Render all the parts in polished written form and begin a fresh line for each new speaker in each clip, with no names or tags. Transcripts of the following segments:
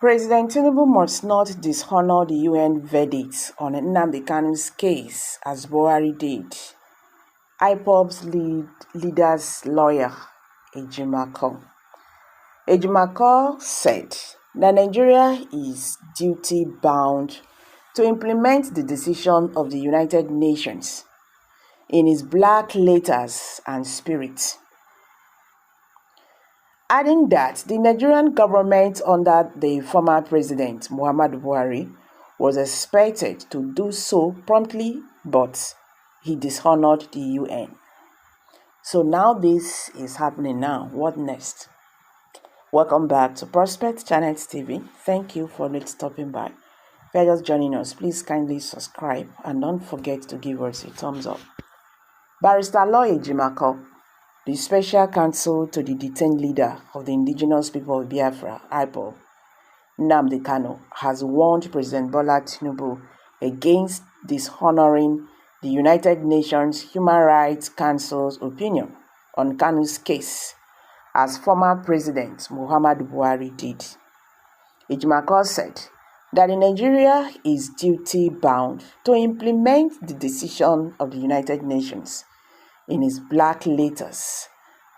President Tinubu must not dishonor the UN verdict on Nnamdi Kanu's case as Buhari did. IPOB's leader's lawyer, Ejimakor. Ejimakor said that Nigeria is duty-bound to implement the decision of the United Nations in its black letters and spirit, adding that the Nigerian government under the former president Muhammadu Buhari was expected to do so promptly, but he dishonored the UN. So now this is happening now. What next? Welcome back to Prospect Channel TV. Thank you for stopping by. If you're just joining us, please kindly subscribe and don't forget to give us a thumbs up. Barrister Law Ejimakor, the special counsel to the detained leader of the indigenous people of Biafra, IPOB, Nnamdi Kanu, has warned President Bola Tinubu against dishonoring the United Nations Human Rights Council's opinion on Kanu's case, as former President Muhammadu Buhari did. Ejimakor said that Nigeria is duty-bound to implement the decision of the United Nations in its black letters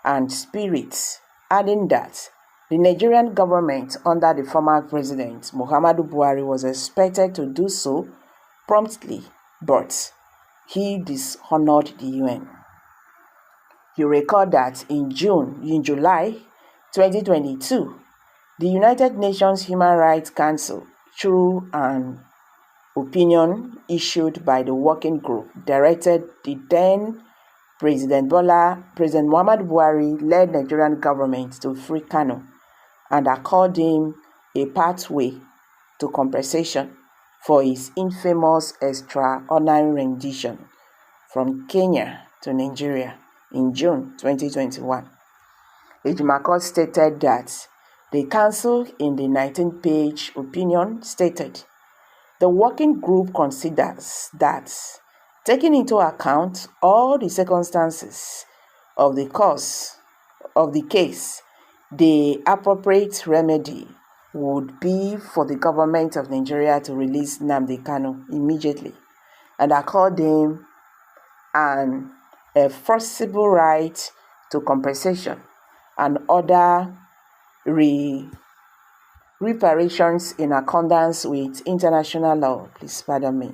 and spirit, adding that the Nigerian government under the former president Muhammadu Buhari was expected to do so promptly, but he dishonored the UN. You recall that in July 2022, the United Nations Human Rights Council, through an opinion issued by the working group, directed the then President Muhammadu Buhari-led Nigerian government to free Kanu and accord him a pathway to compensation for his infamous extraordinary rendition from Kenya to Nigeria in June 2021. Ejimakor stated that the council, in the 19-page opinion, stated, "The working group considers that, taking into account all the circumstances of the cause of the case, the appropriate remedy would be for the government of Nigeria to release Nnamdi Kanu immediately and accord him an enforceable right to compensation and other reparations in accordance with international law." Please pardon me.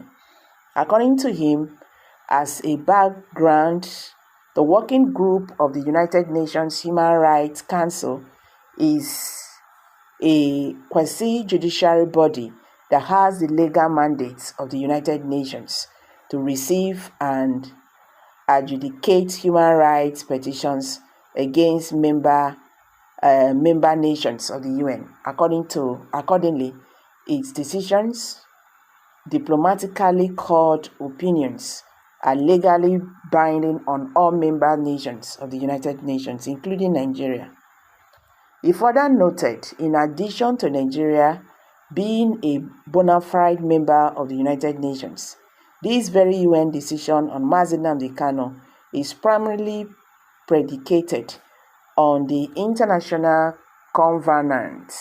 According to him, as a background, the working group of the United Nations Human Rights Council is a quasi-judiciary body that has the legal mandate of the United Nations to receive and adjudicate human rights petitions against member nations of the UN. Accordingly, its decisions, diplomatically called opinions, are legally binding on all member nations of the United Nations, including Nigeria. He further noted, in addition to Nigeria being a bona fide member of the United Nations, this very UN decision on Nnamdi Kanu is primarily predicated on the International Covenant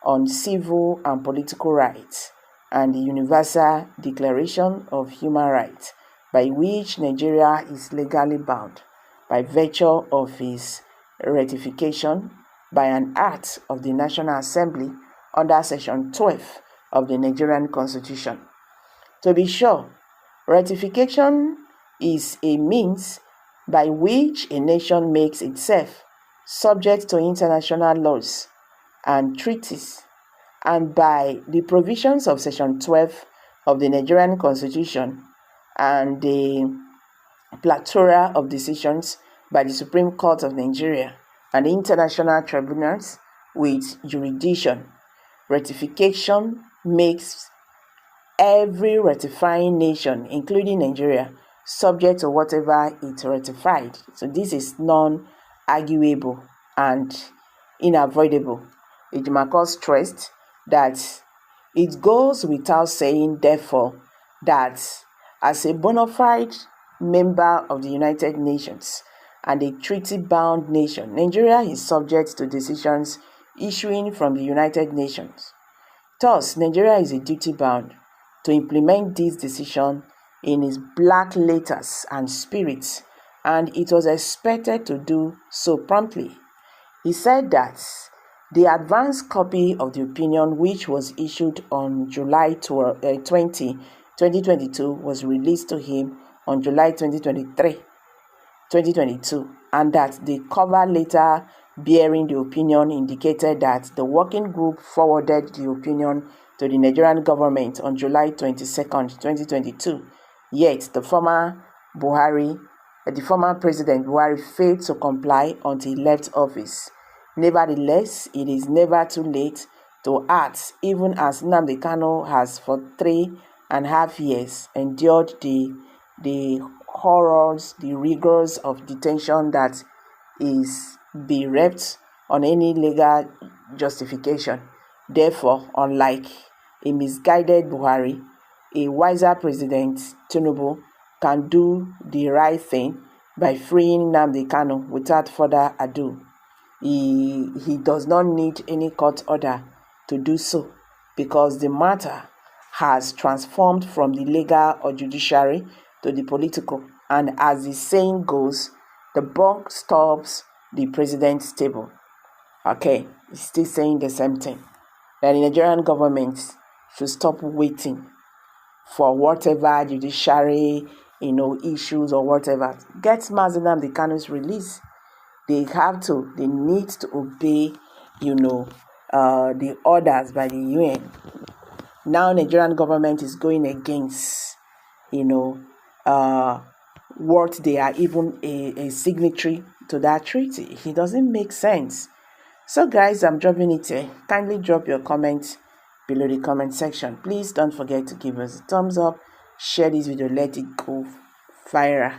on Civil and Political Rights and the Universal Declaration of Human Rights, by which Nigeria is legally bound by virtue of its ratification by an act of the National Assembly under Section 12 of the Nigerian Constitution. To be sure, ratification is a means by which a nation makes itself subject to international laws and treaties, and by the provisions of Section 12 of the Nigerian Constitution and the plethora of decisions by the Supreme Court of Nigeria and international tribunals with jurisdiction. Ratification makes every ratifying nation, including Nigeria, subject to whatever it ratified. So this is non-arguable and unavoidable. Ejimakor stressed that it goes without saying, therefore, that as a bona fide member of the United Nations and a treaty-bound nation, Nigeria is subject to decisions issuing from the United Nations. Thus, Nigeria is a duty bound to implement this decision in its black letters and spirit, and it was expected to do so promptly. He said that the advance copy of the opinion, which was issued on July 20, 2022, was released to him on July 2022, and that the cover letter bearing the opinion indicated that the working group forwarded the opinion to the Nigerian government on July 22nd, 2022. Yet the former President Buhari failed to comply until he left office. Nevertheless, it is never too late to act, even as Nnamdi Kanu has for 3.5 years endured the horrors, the rigors of detention that is bereft on any legal justification. Therefore, unlike a misguided Buhari, a wiser President Tinubu can do the right thing by freeing Nnamdi Kanu without further ado. He does not need any court order to do so, because the matter has transformed from the legal or judiciary to the political, and as the saying goes, the buck stops the president's table. Okay, it's still saying the same thing. That the Nigerian government should stop waiting for whatever judiciary, issues or whatever. Get Mazi Nnamdi Kanu's release. They need to obey, the orders by the UN. Now Nigerian government is going against, what they are even a signatory to that treaty. It doesn't make sense. So guys, I'm dropping it here. Kindly drop your comments below the comment section. Please don't forget to give us a thumbs up, share this video, let it go viral.